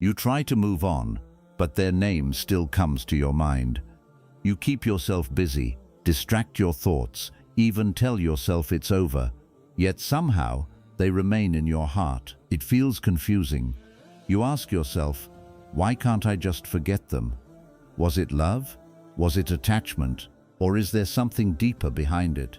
You try to move on, but their name still comes to your mind. You keep yourself busy, distract your thoughts, even tell yourself it's over, yet somehow they remain in your heart. It feels confusing. You ask yourself, why can't I just forget them? Was it love? Was it attachment? Or is there something deeper behind it?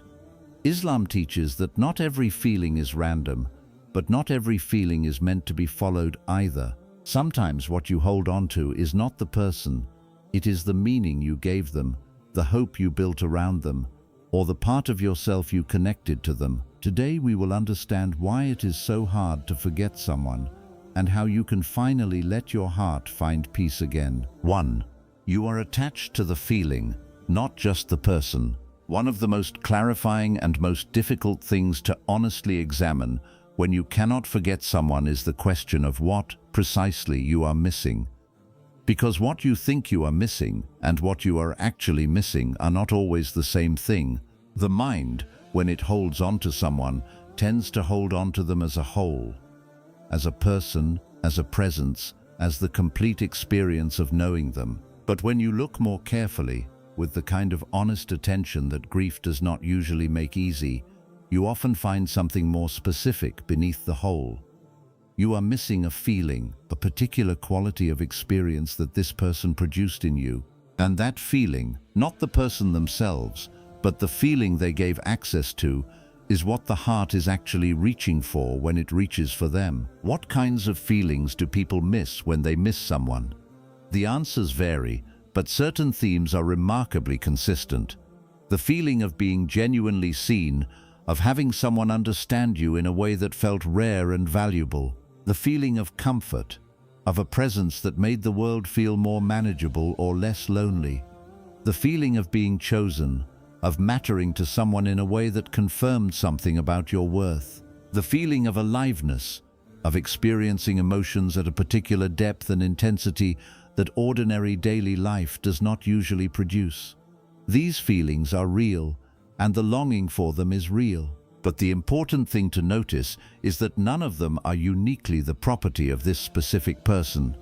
Islam teaches that not every feeling is random, but not every feeling is meant to be followed either. Sometimes what you hold on to is not the person, it is the meaning you gave them, the hope you built around them, or the part of yourself you connected to them. Today we will understand why it is so hard to forget someone, and how you can finally let your heart find peace again. 1. You are attached to the feeling, not just the person. One of the most clarifying and most difficult things to honestly examine when you cannot forget someone is the question of what precisely you are missing. Because what you think you are missing and what you are actually missing are not always the same thing. The mind, when it holds on to someone, tends to hold on to them as a whole, as a person, as a presence, as the complete experience of knowing them. But when you look more carefully, with the kind of honest attention that grief does not usually make easy, you often find something more specific beneath the whole. You are missing a feeling, a particular quality of experience that this person produced in you. And that feeling, not the person themselves, but the feeling they gave access to, is what the heart is actually reaching for when it reaches for them. What kinds of feelings do people miss when they miss someone? The answers vary, but certain themes are remarkably consistent. The feeling of being genuinely seen, of having someone understand you in a way that felt rare and valuable. The feeling of comfort, of a presence that made the world feel more manageable or less lonely. The feeling of being chosen, of mattering to someone in a way that confirmed something about your worth. The feeling of aliveness, of experiencing emotions at a particular depth and intensity that ordinary daily life does not usually produce. These feelings are real, and the longing for them is real. But the important thing to notice is that none of them are uniquely the property of this specific person.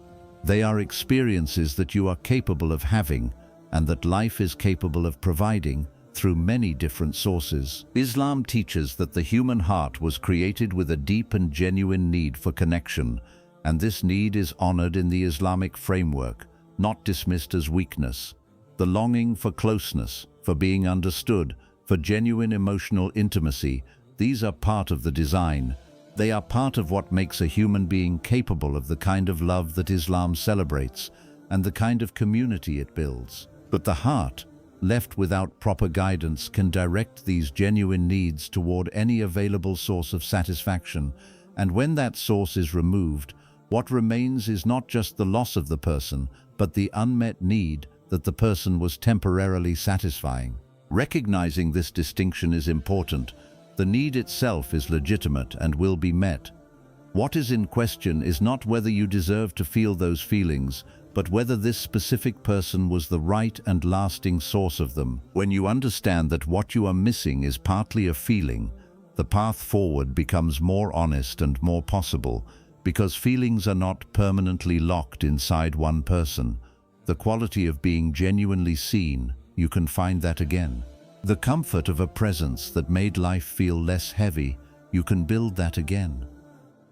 They are experiences that you are capable of having, and that life is capable of providing through many different sources. Islam teaches that the human heart was created with a deep and genuine need for connection, and this need is honored in the Islamic framework, not dismissed as weakness. The longing for closeness, for being understood, for genuine emotional intimacy, these are part of the design. They are part of what makes a human being capable of the kind of love that Islam celebrates and the kind of community it builds. But the heart, left without proper guidance, can direct these genuine needs toward any available source of satisfaction, and when that source is removed, what remains is not just the loss of the person, but the unmet need that the person was temporarily satisfying. Recognizing this distinction is important. The need itself is legitimate and will be met. What is in question is not whether you deserve to feel those feelings, but whether this specific person was the right and lasting source of them. When you understand that what you are missing is partly a feeling, the path forward becomes more honest and more possible, because feelings are not permanently locked inside one person. The quality of being genuinely seen, you can find that again. The comfort of a presence that made life feel less heavy, you can build that again.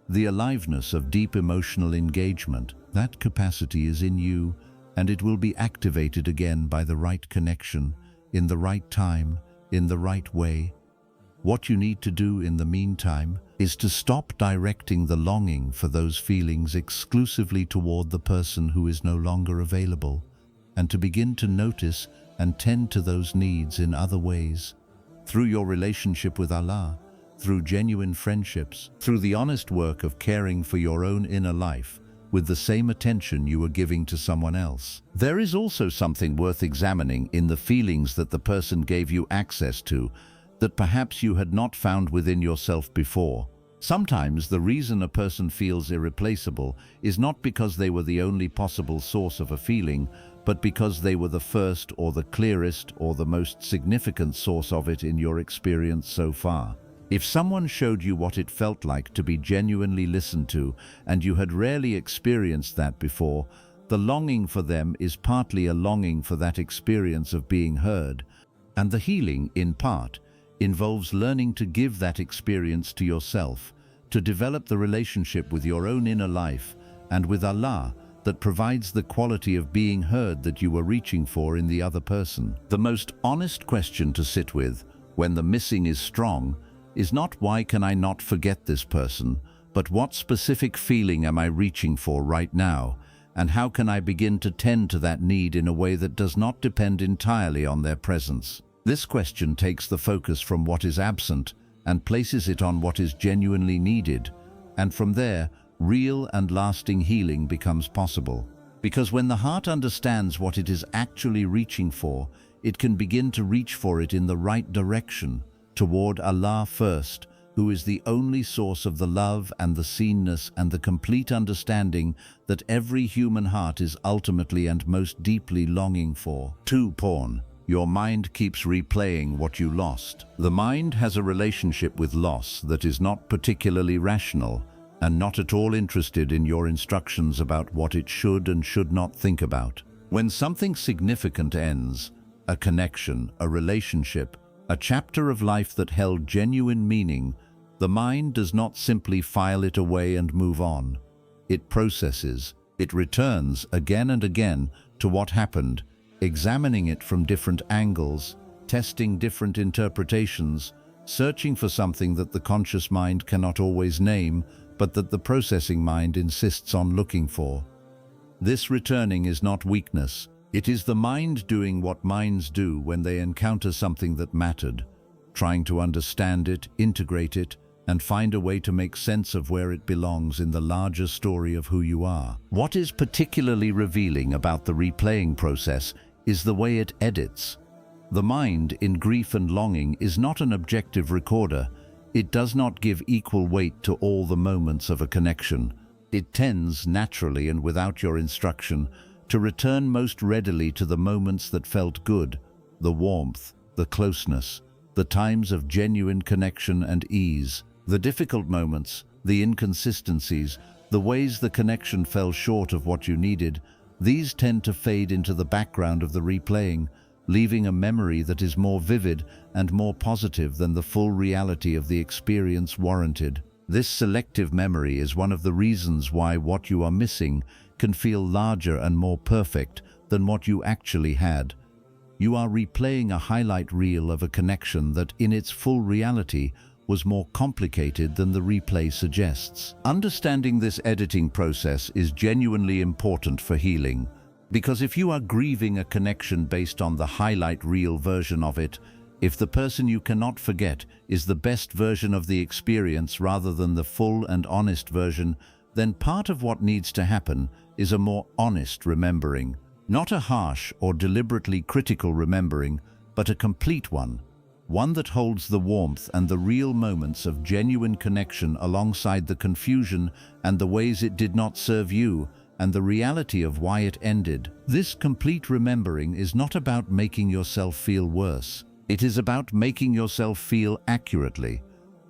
The aliveness of deep emotional engagement, that capacity is in you, and it will be activated again by the right connection, in the right time, in the right way. What you need to do in the meantime is to stop directing the longing for those feelings exclusively toward the person who is no longer available, and to begin to notice and tend to those needs in other ways, through your relationship with Allah, through genuine friendships, through the honest work of caring for your own inner life with the same attention you are giving to someone else. There is also something worth examining in the feelings that the person gave you access to that perhaps you had not found within yourself before. Sometimes the reason a person feels irreplaceable is not because they were the only possible source of a feeling, but because they were the first or the clearest or the most significant source of it in your experience so far. If someone showed you what it felt like to be genuinely listened to, and you had rarely experienced that before, the longing for them is partly a longing for that experience of being heard, and the healing, in part, involves learning to give that experience to yourself, to develop the relationship with your own inner life and with Allah that provides the quality of being heard that you were reaching for in the other person. The most honest question to sit with, when the missing is strong, is not why can I not forget this person, but what specific feeling am I reaching for right now, and how can I begin to tend to that need in a way that does not depend entirely on their presence. This question takes the focus from what is absent and places it on what is genuinely needed, and from there, real and lasting healing becomes possible. Because when the heart understands what it is actually reaching for, it can begin to reach for it in the right direction, toward Allah first, who is the only source of the love and the seenness and the complete understanding that every human heart is ultimately and most deeply longing for. 2. Porn. Your mind keeps replaying what you lost. The mind has a relationship with loss that is not particularly rational and not at all interested in your instructions about what it should and should not think about. When something significant ends, a connection, a relationship, a chapter of life that held genuine meaning, the mind does not simply file it away and move on. It processes, it returns again and again to what happened, examining it from different angles, testing different interpretations, searching for something that the conscious mind cannot always name, but that the processing mind insists on looking for. This returning is not weakness. It is the mind doing what minds do when they encounter something that mattered, trying to understand it, integrate it, and find a way to make sense of where it belongs in the larger story of who you are. What is particularly revealing about the replaying process is the way it edits. The mind, in grief and longing, is not an objective recorder. It does not give equal weight to all the moments of a connection. It tends, naturally and without your instruction, to return most readily to the moments that felt good, the warmth, the closeness, the times of genuine connection and ease. The difficult moments, the inconsistencies, the ways the connection fell short of what you needed, these tend to fade into the background of the replaying, leaving a memory that is more vivid and more positive than the full reality of the experience warranted. This selective memory is one of the reasons why what you are missing can feel larger and more perfect than what you actually had. You are replaying a highlight reel of a connection that, in its full reality, was more complicated than the replay suggests. Understanding this editing process is genuinely important for healing, because if you are grieving a connection based on the highlight reel version of it, if the person you cannot forget is the best version of the experience rather than the full and honest version, then part of what needs to happen is a more honest remembering. Not a harsh or deliberately critical remembering, but a complete one. One that holds the warmth and the real moments of genuine connection alongside the confusion and the ways it did not serve you and the reality of why it ended. This complete remembering is not about making yourself feel worse. It is about making yourself feel accurately,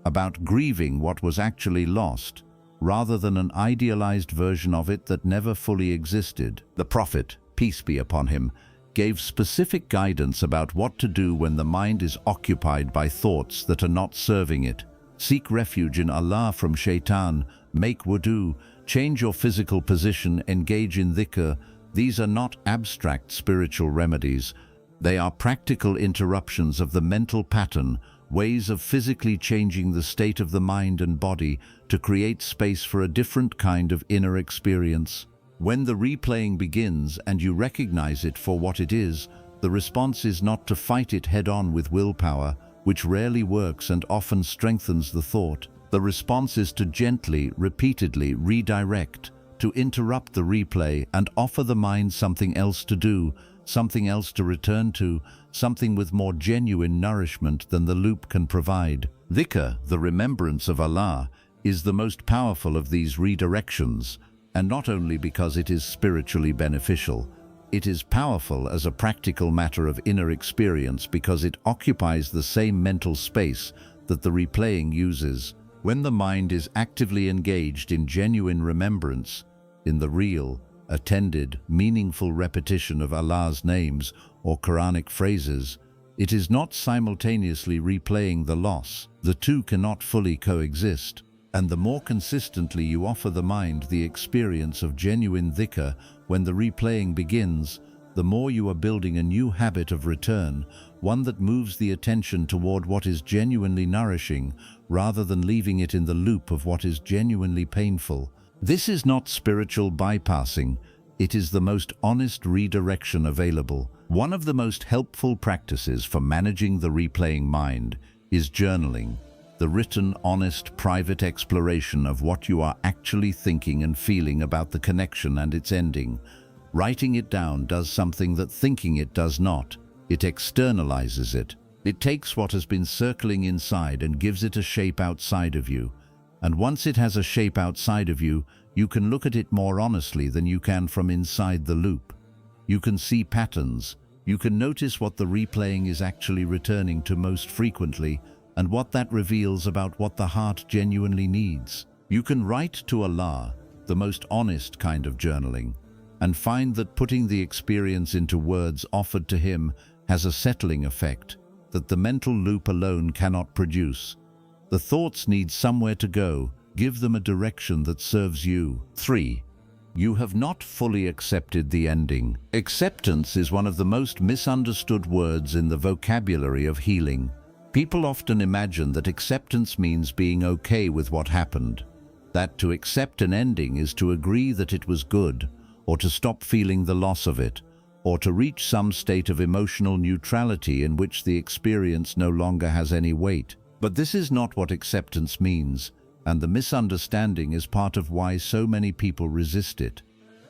about grieving what was actually lost, rather than an idealized version of it that never fully existed. The Prophet, peace be upon him, gave specific guidance about what to do when the mind is occupied by thoughts that are not serving it. Seek refuge in Allah from shaitan, make wudu, change your physical position, engage in dhikr. These are not abstract spiritual remedies. They are practical interruptions of the mental pattern, ways of physically changing the state of the mind and body to create space for a different kind of inner experience. When the replaying begins and you recognize it for what it is, the response is not to fight it head-on with willpower, which rarely works and often strengthens the thought. The response is to gently, repeatedly redirect, to interrupt the replay and offer the mind something else to do, something else to return to, something with more genuine nourishment than the loop can provide. Dhikr, the remembrance of Allah, is the most powerful of these redirections, and not only because it is spiritually beneficial. It is powerful as a practical matter of inner experience because it occupies the same mental space that the replaying uses. When the mind is actively engaged in genuine remembrance, in the real, attended, meaningful repetition of Allah's names or Quranic phrases, it is not simultaneously replaying the loss. The two cannot fully coexist. And the more consistently you offer the mind the experience of genuine dhikr when the replaying begins, the more you are building a new habit of return, one that moves the attention toward what is genuinely nourishing, rather than leaving it in the loop of what is genuinely painful. This is not spiritual bypassing, it is the most honest redirection available. One of the most helpful practices for managing the replaying mind is journaling, the written, honest, private exploration of what you are actually thinking and feeling about the connection and its ending. Writing it down does something that thinking it does not. It externalizes it. It takes what has been circling inside and gives it a shape outside of you. And once it has a shape outside of you, you can look at it more honestly than you can from inside the loop. You can see patterns. You can notice what the replaying is actually returning to most frequently, and what that reveals about what the heart genuinely needs. You can write to Allah, the most honest kind of journaling, and find that putting the experience into words offered to Him has a settling effect that the mental loop alone cannot produce. The thoughts need somewhere to go. Give them a direction that serves you. 3. You have not fully accepted the ending. Acceptance is one of the most misunderstood words in the vocabulary of healing. People often imagine that acceptance means being okay with what happened, that to accept an ending is to agree that it was good, or to stop feeling the loss of it, or to reach some state of emotional neutrality in which the experience no longer has any weight. But this is not what acceptance means, and the misunderstanding is part of why so many people resist it.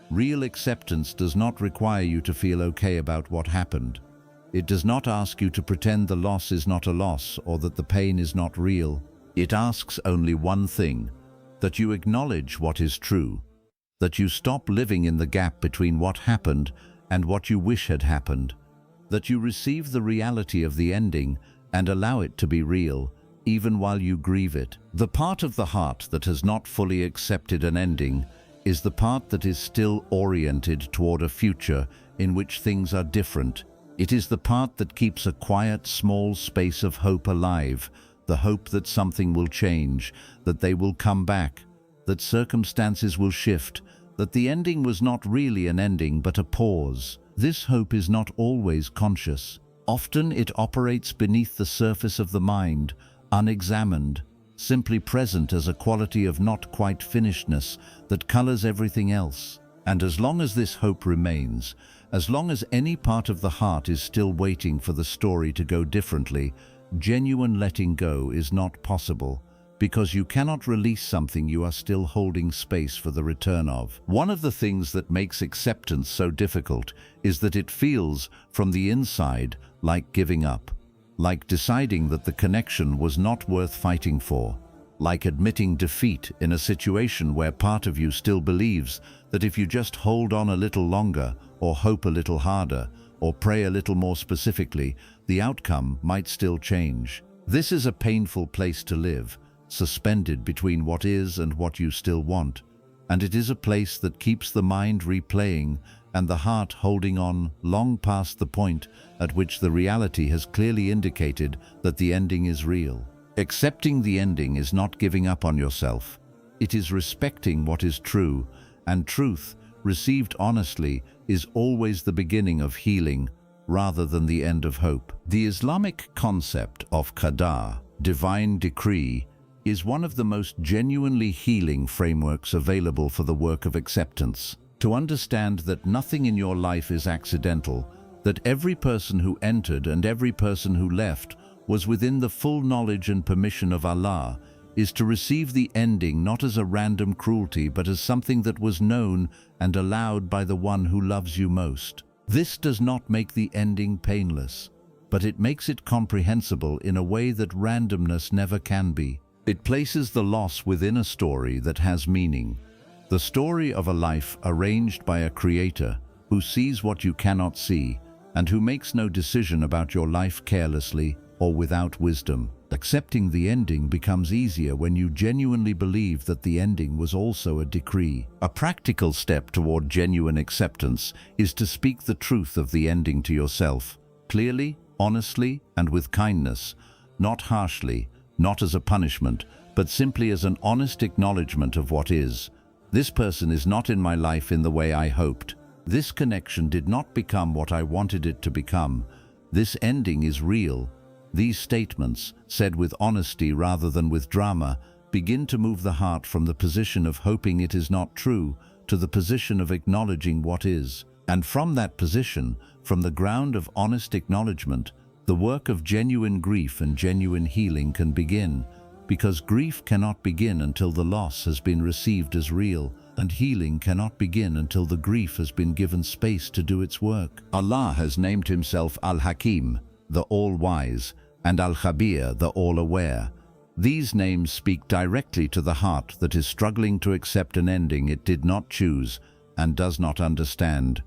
Real acceptance does not require you to feel okay about what happened. It does not ask you to pretend the loss is not a loss or that the pain is not real. It asks only one thing: that you acknowledge what is true, that you stop living in the gap between what happened and what you wish had happened, that you receive the reality of the ending and allow it to be real, even while you grieve it. The part of the heart that has not fully accepted an ending is the part that is still oriented toward a future in which things are different. It is the part that keeps a quiet, small space of hope alive, the hope that something will change, that they will come back, that circumstances will shift, that the ending was not really an ending but a pause. This hope is not always conscious. Often it operates beneath the surface of the mind, unexamined, simply present as a quality of not quite finishedness that colors everything else. And as long as this hope remains, as long as any part of the heart is still waiting for the story to go differently, genuine letting go is not possible, because you cannot release something you are still holding space for the return of. One of the things that makes acceptance so difficult is that it feels, from the inside, like giving up, like deciding that the connection was not worth fighting for, like admitting defeat in a situation where part of you still believes that if you just hold on a little longer, or hope a little harder, or pray a little more specifically, the outcome might still change. This is a painful place to live, suspended between what is and what you still want, and it is a place that keeps the mind replaying and the heart holding on long past the point at which the reality has clearly indicated that the ending is real. Accepting the ending is not giving up on yourself. It is respecting what is true, and truth, received honestly, is always the beginning of healing rather than the end of hope. The Islamic concept of qadar, divine decree, is one of the most genuinely healing frameworks available for the work of acceptance. To understand that nothing in your life is accidental, that every person who entered and every person who left was within the full knowledge and permission of Allah, is to receive the ending not as a random cruelty but as something that was known and allowed by the one who loves you most. This does not make the ending painless, but it makes it comprehensible in a way that randomness never can be. It places the loss within a story that has meaning, the story of a life arranged by a creator who sees what you cannot see and who makes no decision about your life carelessly or without wisdom. Accepting the ending becomes easier when you genuinely believe that the ending was also a decree. A practical step toward genuine acceptance is to speak the truth of the ending to yourself, clearly, honestly, and with kindness, not harshly, not as a punishment, but simply as an honest acknowledgement of what is. This person is not in my life in the way I hoped. This connection did not become what I wanted it to become. This ending is real. These statements, said with honesty rather than with drama, begin to move the heart from the position of hoping it is not true to the position of acknowledging what is. And from that position, from the ground of honest acknowledgement, the work of genuine grief and genuine healing can begin, because grief cannot begin until the loss has been received as real, and healing cannot begin until the grief has been given space to do its work. Allah has named himself Al-Hakim, the All-Wise, and Al-Khabir, the All-Aware. These names speak directly to the heart that is struggling to accept an ending it did not choose and does not understand.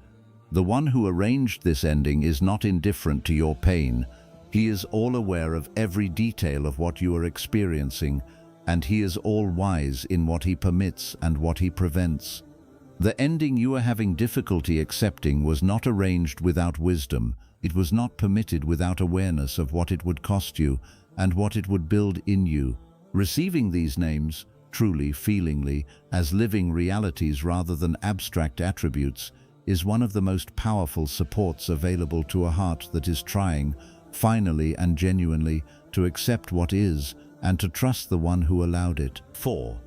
The one who arranged this ending is not indifferent to your pain. He is all aware of every detail of what you are experiencing, and he is all-wise in what he permits and what he prevents. The ending you are having difficulty accepting was not arranged without wisdom. It was not permitted without awareness of what it would cost you and what it would build in you. Receiving these names, truly, feelingly, as living realities rather than abstract attributes, is one of the most powerful supports available to a heart that is trying, finally and genuinely, to accept what is and to trust the one who allowed it. 4.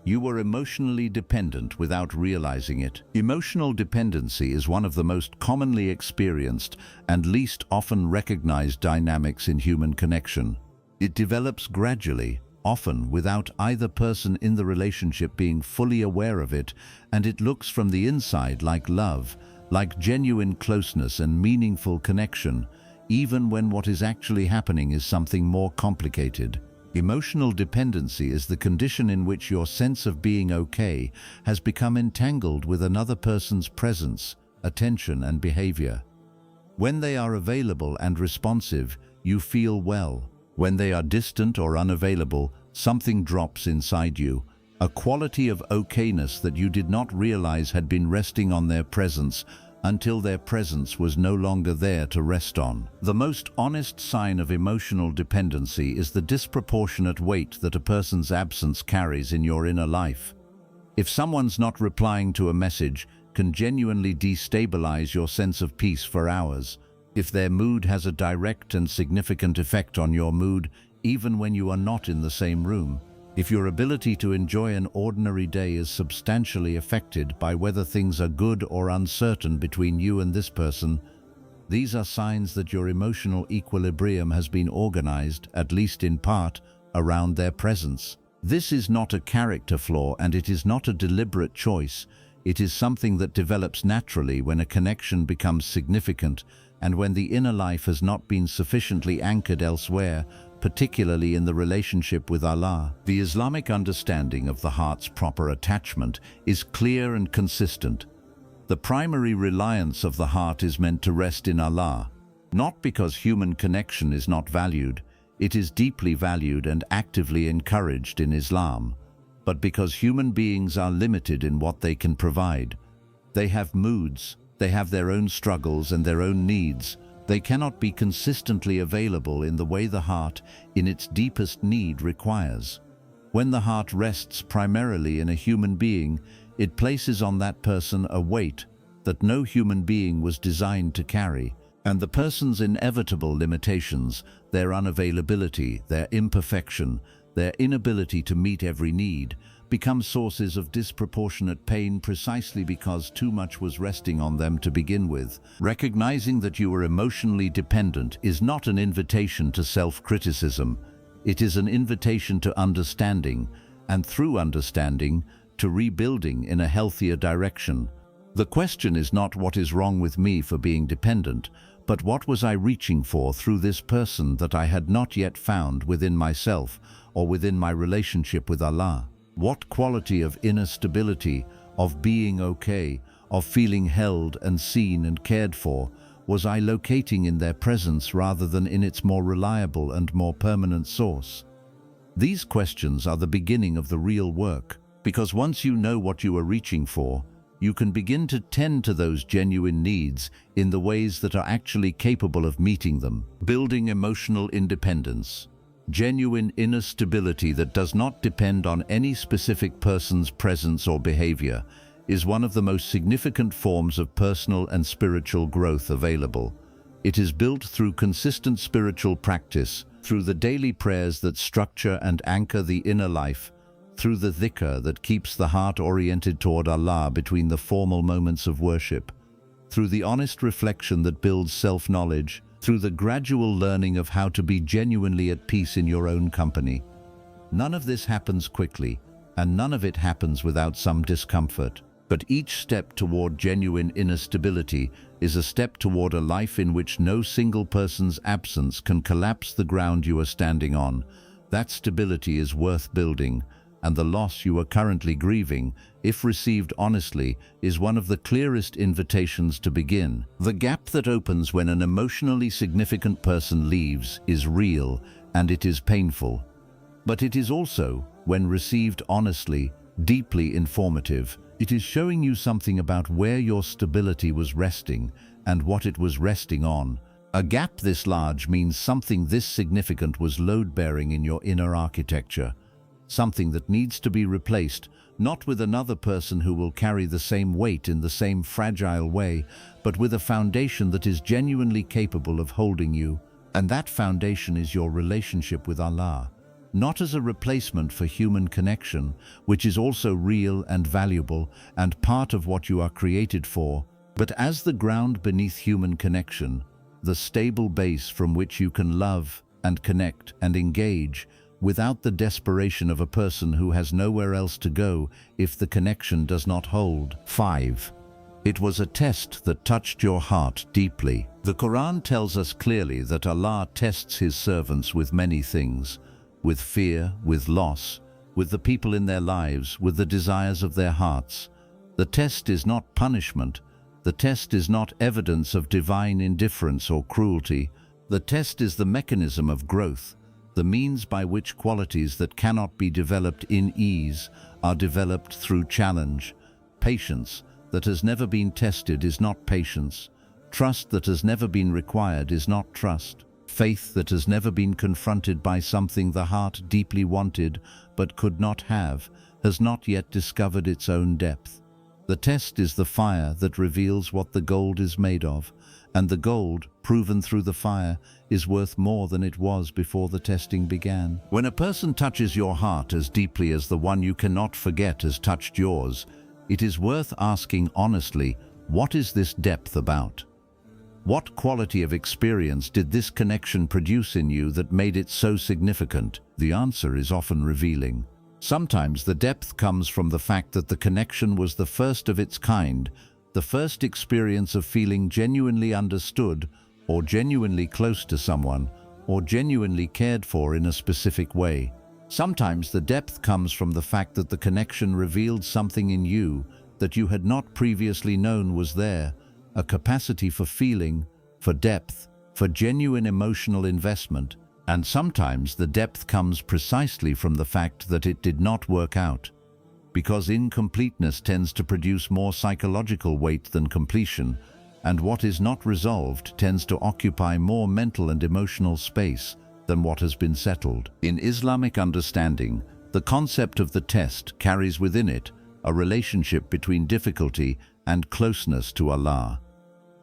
You were emotionally dependent without realizing it. Emotional dependency is one of the most commonly experienced and least often recognized dynamics in human connection. It develops gradually, often without either person in the relationship being fully aware of it, and it looks from the inside like love, like genuine closeness and meaningful connection, even when what is actually happening is something more complicated. Emotional dependency is the condition in which your sense of being okay has become entangled with another person's presence, attention, and behavior. When they are available and responsive, you feel well. When they are distant or unavailable, something drops inside you, a quality of okayness that you did not realize had been resting on their presence until their presence was no longer there to rest on. The most honest sign of emotional dependency is the disproportionate weight that a person's absence carries in your inner life. If someone's not replying to a message, can genuinely destabilize your sense of peace for hours. If their mood has a direct and significant effect on your mood, even when you are not in the same room. If your ability to enjoy an ordinary day is substantially affected by whether things are good or uncertain between you and this person, these are signs that your emotional equilibrium has been organized, at least in part, around their presence. This is not a character flaw, and it is not a deliberate choice. It is something that develops naturally when a connection becomes significant and when the inner life has not been sufficiently anchored elsewhere, particularly in the relationship with Allah. The Islamic understanding of the heart's proper attachment is clear and consistent. The primary reliance of the heart is meant to rest in Allah, not because human connection is not valued. It is deeply valued and actively encouraged in Islam, but because human beings are limited in what they can provide. They have moods, they have their own struggles and their own needs. They cannot be consistently available in the way the heart, in its deepest need, requires. When the heart rests primarily in a human being, it places on that person a weight that no human being was designed to carry, and the person's inevitable limitations, their unavailability, their imperfection, their inability to meet every need, become sources of disproportionate pain precisely because too much was resting on them to begin with. Recognizing that you are emotionally dependent is not an invitation to self-criticism. It is an invitation to understanding, and through understanding, to rebuilding in a healthier direction. The question is not what is wrong with me for being dependent, but what was I reaching for through this person that I had not yet found within myself or within my relationship with Allah? What quality of inner stability, of being okay, of feeling held and seen and cared for, Was I locating in their presence rather than in its more reliable and more permanent source? These questions are the beginning of the real work, because once you know what you are reaching for, you can begin to tend to those genuine needs in the ways that are actually capable of meeting them. Building emotional independence. Genuine inner stability that does not depend on any specific person's presence or behavior is one of the most significant forms of personal and spiritual growth available. It is built through consistent spiritual practice, through the daily prayers that structure and anchor the inner life, through the dhikr that keeps the heart oriented toward Allah between the formal moments of worship, through the honest reflection that builds self-knowledge, through the gradual learning of how to be genuinely at peace in your own company. None of this happens quickly, and none of it happens without some discomfort. But each step toward genuine inner stability is a step toward a life in which no single person's absence can collapse the ground you are standing on. That stability is worth building, and the loss you are currently grieving, if received honestly, is one of the clearest invitations to begin. The gap that opens when an emotionally significant person leaves is real, and it is painful. But it is also, when received honestly, deeply informative. It is showing you something about where your stability was resting and what it was resting on. A gap this large means something this significant was load-bearing in your inner architecture. Something that needs to be replaced, not with another person who will carry the same weight in the same fragile way, but with a foundation that is genuinely capable of holding you. And that foundation is your relationship with Allah. Not as a replacement for human connection, which is also real and valuable and part of what you are created for, but as the ground beneath human connection, the stable base from which you can love and connect and engage without the desperation of a person who has nowhere else to go if the connection does not hold. 5. It was a test that touched your heart deeply. The Quran tells us clearly that Allah tests His servants with many things, with fear, with loss, with the people in their lives, with the desires of their hearts. The test is not punishment. The test is not evidence of divine indifference or cruelty. The test is the mechanism of growth, the means by which qualities that cannot be developed in ease are developed through challenge. Patience that has never been tested is not patience. Trust that has never been required is not trust. Faith that has never been confronted by something the heart deeply wanted but could not have has not yet discovered its own depth. The test is the fire that reveals what the gold is made of, and the gold, proven through the fire, is worth more than it was before the testing began. When a person touches your heart as deeply as the one you cannot forget has touched yours, it is worth asking honestly, what is this depth about? What quality of experience did this connection produce in you that made it so significant? The answer is often revealing. Sometimes the depth comes from the fact that the connection was the first of its kind, the first experience of feeling genuinely understood, or genuinely close to someone, or genuinely cared for in a specific way. Sometimes the depth comes from the fact that the connection revealed something in you that you had not previously known was there, a capacity for feeling, for depth, for genuine emotional investment. And sometimes the depth comes precisely from the fact that it did not work out, because incompleteness tends to produce more psychological weight than completion, and what is not resolved tends to occupy more mental and emotional space than what has been settled. In Islamic understanding, the concept of the test carries within it a relationship between difficulty and closeness to Allah.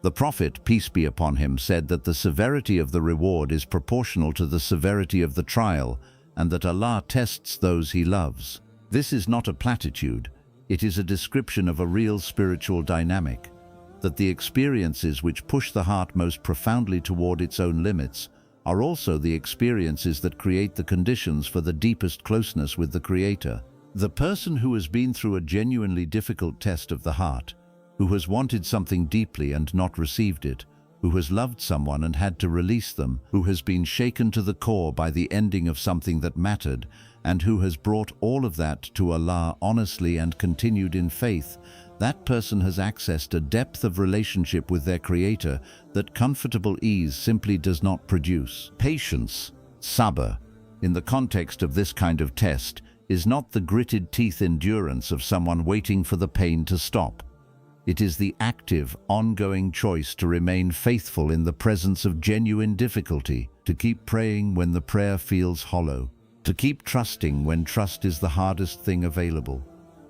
The Prophet, peace be upon him, said that the severity of the reward is proportional to the severity of the trial, and that Allah tests those He loves. This is not a platitude, it is a description of a real spiritual dynamic, that the experiences which push the heart most profoundly toward its own limits are also the experiences that create the conditions for the deepest closeness with the Creator. The person who has been through a genuinely difficult test of the heart, who has wanted something deeply and not received it, who has loved someone and had to release them, who has been shaken to the core by the ending of something that mattered, and who has brought all of that to Allah honestly and continued in faith, That person has accessed a depth of relationship with their creator that comfortable ease simply does not produce. Patience, sabr, in the context of this kind of test, is not the gritted teeth endurance of someone waiting for the pain to stop. It is the active, ongoing choice to remain faithful in the presence of genuine difficulty, to keep praying when the prayer feels hollow, to keep trusting when trust is the hardest thing available,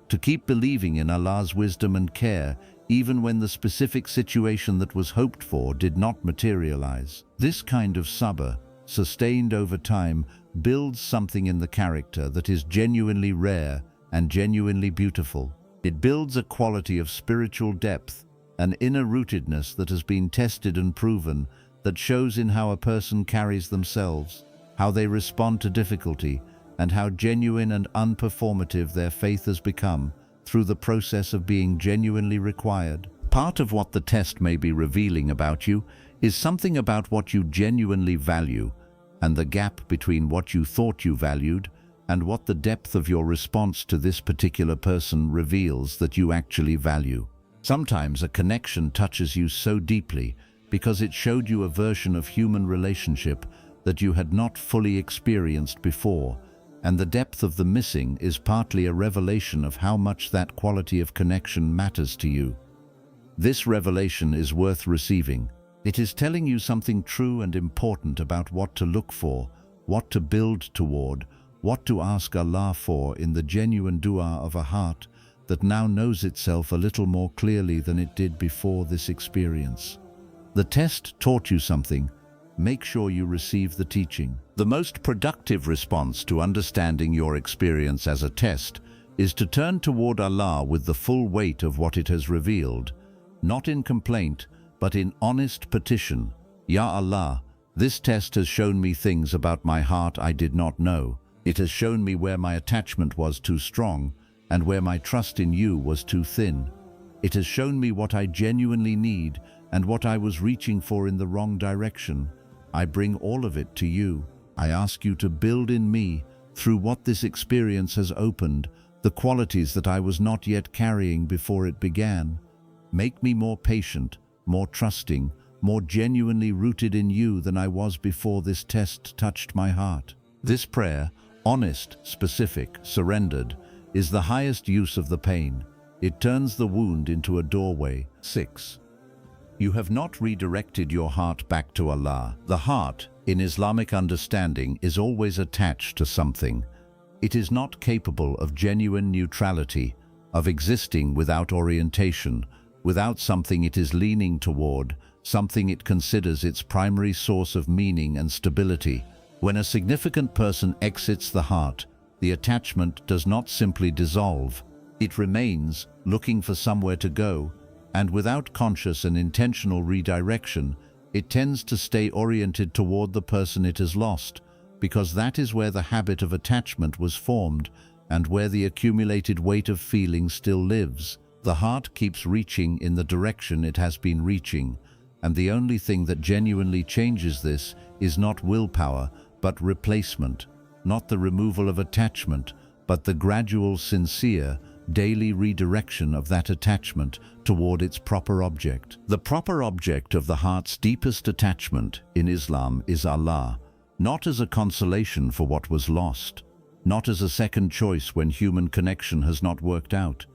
to keep believing in Allah's wisdom and care even when the specific situation that was hoped for did not materialize. This kind of sabr, sustained over time, builds something in the character that is genuinely rare and genuinely beautiful. It builds a quality of spiritual depth, an inner rootedness that has been tested and proven, that shows in how a person carries themselves, how they respond to difficulty, and how genuine and unperformative their faith has become through the process of being genuinely required. Part of what the test may be revealing about you is something about what you genuinely value, and the gap between what you thought you valued and what the depth of your response to this particular person reveals that you actually value. Sometimes a connection touches you so deeply because it showed you a version of human relationship that you had not fully experienced before, and the depth of the missing is partly a revelation of how much that quality of connection matters to you. This revelation is worth receiving. It is telling you something true and important about what to look for, what to build toward, what to ask Allah for in the genuine dua of a heart that now knows itself a little more clearly than it did before this experience. The test taught you something. Make sure you receive the teaching. The most productive response to understanding your experience as a test is to turn toward Allah with the full weight of what it has revealed, not in complaint, but in honest petition. Ya Allah, this test has shown me things about my heart I did not know. It has shown me where my attachment was too strong and where my trust in you was too thin. It has shown me what I genuinely need and what I was reaching for in the wrong direction. I bring all of it to you. I ask you to build in me, through what this experience has opened, the qualities that I was not yet carrying before it began. Make me more patient, more trusting, more genuinely rooted in you than I was before this test touched my heart. This prayer, honest, specific, surrendered, is the highest use of the pain. It turns the wound into a doorway. 6. You have not redirected your heart back to Allah. The heart, in Islamic understanding, is always attached to something. It is not capable of genuine neutrality, of existing without orientation, without something it is leaning toward, something it considers its primary source of meaning and stability. When a significant person exits the heart, the attachment does not simply dissolve. It remains, looking for somewhere to go, and without conscious and intentional redirection, it tends to stay oriented toward the person it has lost, because that is where the habit of attachment was formed and where the accumulated weight of feeling still lives. The heart keeps reaching in the direction it has been reaching, and the only thing that genuinely changes this is not willpower, but replacement, not the removal of attachment, but the gradual, sincere, daily redirection of that attachment toward its proper object. The proper object of the heart's deepest attachment in Islam is Allah, not as a consolation for what was lost, not as a second choice when human connection has not worked out,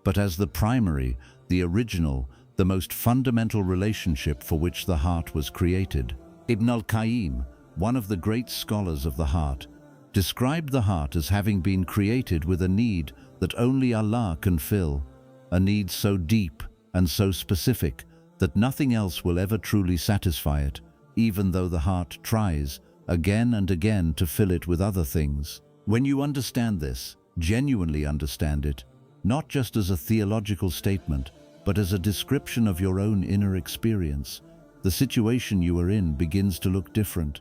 but as the primary, the original, the most fundamental relationship for which the heart was created. Ibn al-Qayyim, one of the great scholars of the heart, described the heart as having been created with a need that only Allah can fill, a need so deep and so specific that nothing else will ever truly satisfy it, even though the heart tries again and again to fill it with other things. When you understand this, genuinely understand it, not just as a theological statement, but as a description of your own inner experience, the situation you are in begins to look different.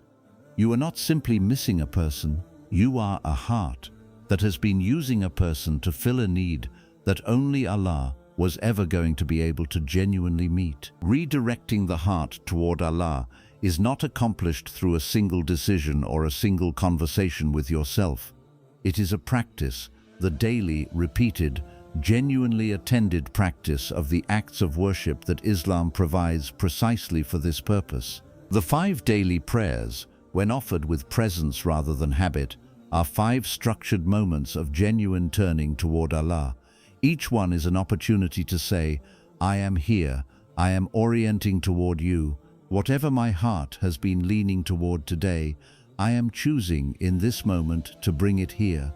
You are not simply missing a person, you are a heart that has been using a person to fill a need that only Allah was ever going to be able to genuinely meet. Redirecting the heart toward Allah is not accomplished through a single decision or a single conversation with yourself. It is a practice, the daily, repeated, genuinely attended practice of the acts of worship that Islam provides precisely for this purpose. The 5 daily prayers, when offered with presence rather than habit, are 5 structured moments of genuine turning toward Allah. Each one is an opportunity to say, I am here, I am orienting toward you. Whatever my heart has been leaning toward today, I am choosing in this moment to bring it here.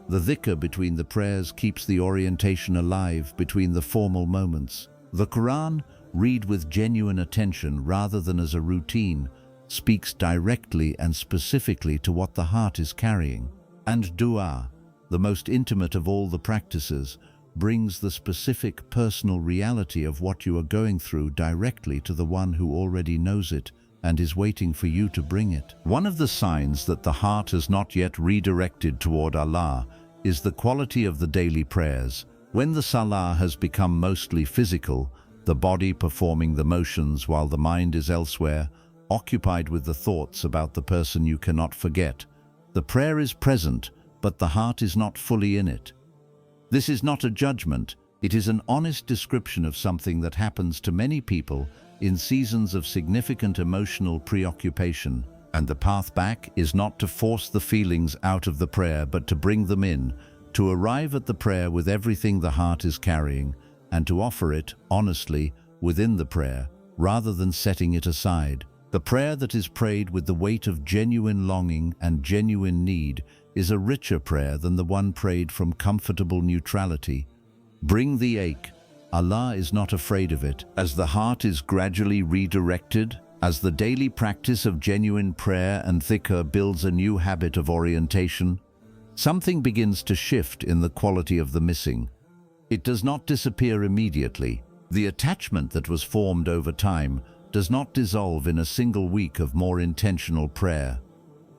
The dhikr between the prayers keeps the orientation alive between the formal moments. The Quran, read with genuine attention rather than as a routine, speaks directly and specifically to what the heart is carrying. And dua, the most intimate of all the practices, brings the specific personal reality of what you are going through directly to the one who already knows it and is waiting for you to bring it. One of the signs that the heart has not yet redirected toward Allah is the quality of the daily prayers. When the salah has become mostly physical, the body performing the motions while the mind is elsewhere, occupied with the thoughts about the person you cannot forget, the prayer is present, but the heart is not fully in it. This is not a judgment, it is an honest description of something that happens to many people in seasons of significant emotional preoccupation. And the path back is not to force the feelings out of the prayer, but to bring them in, to arrive at the prayer with everything the heart is carrying, and to offer it, honestly, within the prayer, rather than setting it aside. The prayer that is prayed with the weight of genuine longing and genuine need is a richer prayer than the one prayed from comfortable neutrality. Bring the ache. Allah is not afraid of it. As the heart is gradually redirected, as the daily practice of genuine prayer and dhikr builds a new habit of orientation, something begins to shift in the quality of the missing. It does not disappear immediately. The attachment that was formed over time does not dissolve in a single week of more intentional prayer.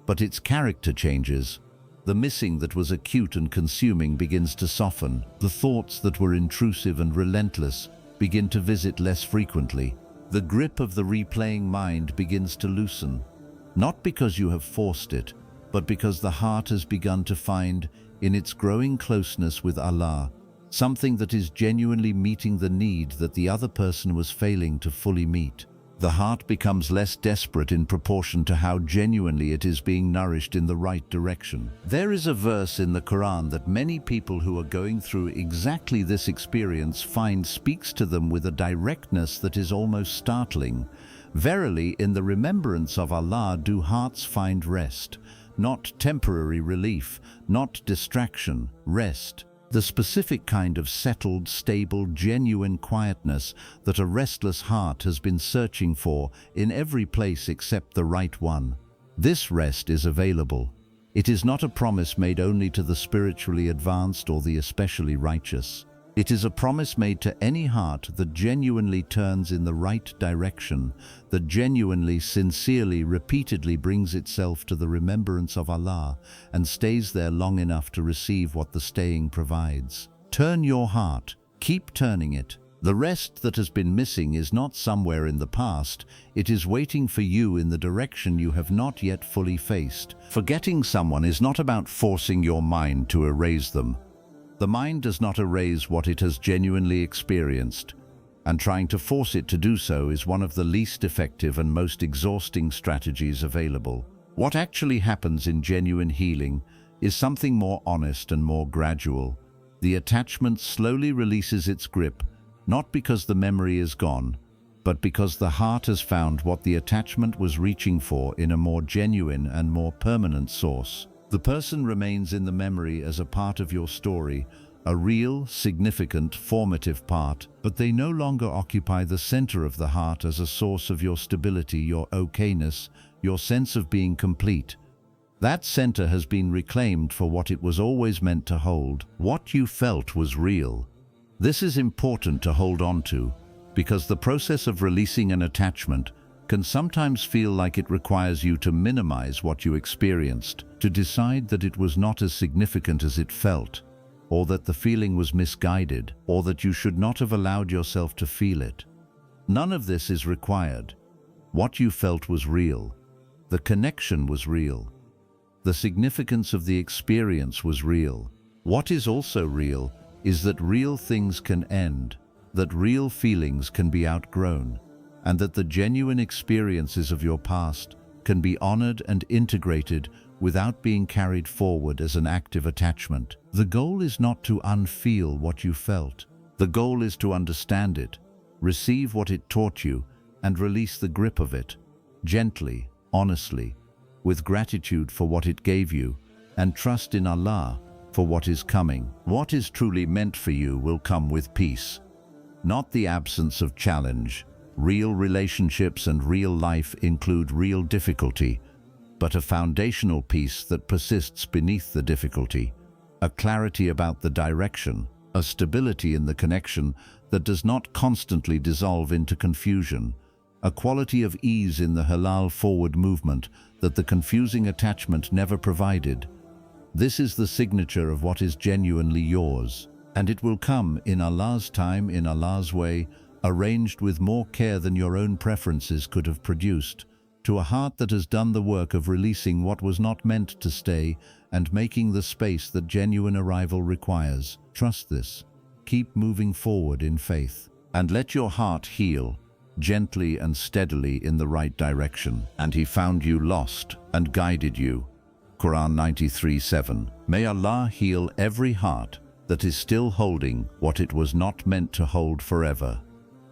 But its character changes. The missing that was acute and consuming begins to soften. The thoughts that were intrusive and relentless begin to visit less frequently. The grip of the replaying mind begins to loosen, not because you have forced it, but because the heart has begun to find, in its growing closeness with Allah, something that is genuinely meeting the need that the other person was failing to fully meet. The heart becomes less desperate in proportion to how genuinely it is being nourished in the right direction. There is a verse in the Quran that many people who are going through exactly this experience find speaks to them with a directness that is almost startling. Verily, in the remembrance of Allah do hearts find rest, not temporary relief, not distraction, rest. The specific kind of settled, stable, genuine quietness that a restless heart has been searching for in every place except the right one. This rest is available. It is not a promise made only to the spiritually advanced or the especially righteous. It is a promise made to any heart that genuinely turns in the right direction, that genuinely, sincerely, repeatedly brings itself to the remembrance of Allah and stays there long enough to receive what the staying provides. Turn your heart. Keep turning it. The rest that has been missing is not somewhere in the past. It is waiting for you in the direction you have not yet fully faced. Forgetting someone is not about forcing your mind to erase them. The mind does not erase what it has genuinely experienced, and trying to force it to do so is one of the least effective and most exhausting strategies available. What actually happens in genuine healing is something more honest and more gradual. The attachment slowly releases its grip, not because the memory is gone, but because the heart has found what the attachment was reaching for in a more genuine and more permanent source. The person remains in the memory as a part of your story, a real, significant, formative part, but they no longer occupy the center of the heart as a source of your stability, your okayness, your sense of being complete. That center has been reclaimed for what it was always meant to hold. What you felt was real. This is important to hold on to, because the process of releasing an attachment can sometimes feel like it requires you to minimize what you experienced, to decide that it was not as significant as it felt, or that the feeling was misguided, or that you should not have allowed yourself to feel it. None of this is required. What you felt was real. The connection was real. The significance of the experience was real. What is also real is that real things can end, that real feelings can be outgrown, and that the genuine experiences of your past can be honored and integrated without being carried forward as an active attachment. The goal is not to unfeel what you felt. The goal is to understand it, receive what it taught you, and release the grip of it, gently, honestly, with gratitude for what it gave you, and trust in Allah for what is coming. What is truly meant for you will come with peace, not the absence of challenge. Real relationships and real life include real difficulty, but a foundational peace that persists beneath the difficulty, a clarity about the direction, a stability in the connection that does not constantly dissolve into confusion, a quality of ease in the halal forward movement that the confusing attachment never provided. This is the signature of what is genuinely yours, and it will come in Allah's time, in Allah's way, arranged with more care than your own preferences could have produced, to a heart that has done the work of releasing what was not meant to stay and making the space that genuine arrival requires. Trust this. Keep moving forward in faith, and let your heart heal, gently and steadily in the right direction. And He found you lost and guided you. Quran 93:7. May Allah heal every heart that is still holding what it was not meant to hold forever.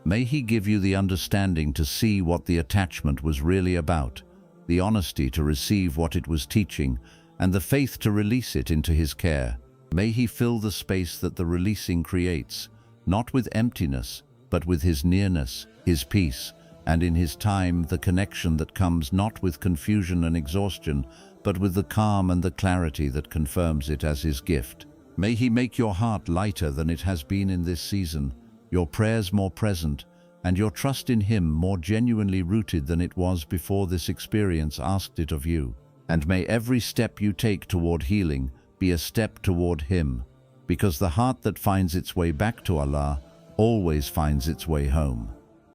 May He give you the understanding to see what the attachment was really about, the honesty to receive what it was teaching, and the faith to release it into His care. May He fill the space that the releasing creates, not with emptiness, but with His nearness, His peace, and in His time the connection that comes not with confusion and exhaustion, but with the calm and the clarity that confirms it as His gift. May He make your heart lighter than it has been in this season, your prayers more present, and your trust in Him more genuinely rooted than it was before this experience asked it of you. And may every step you take toward healing be a step toward Him, because the heart that finds its way back to Allah always finds its way home.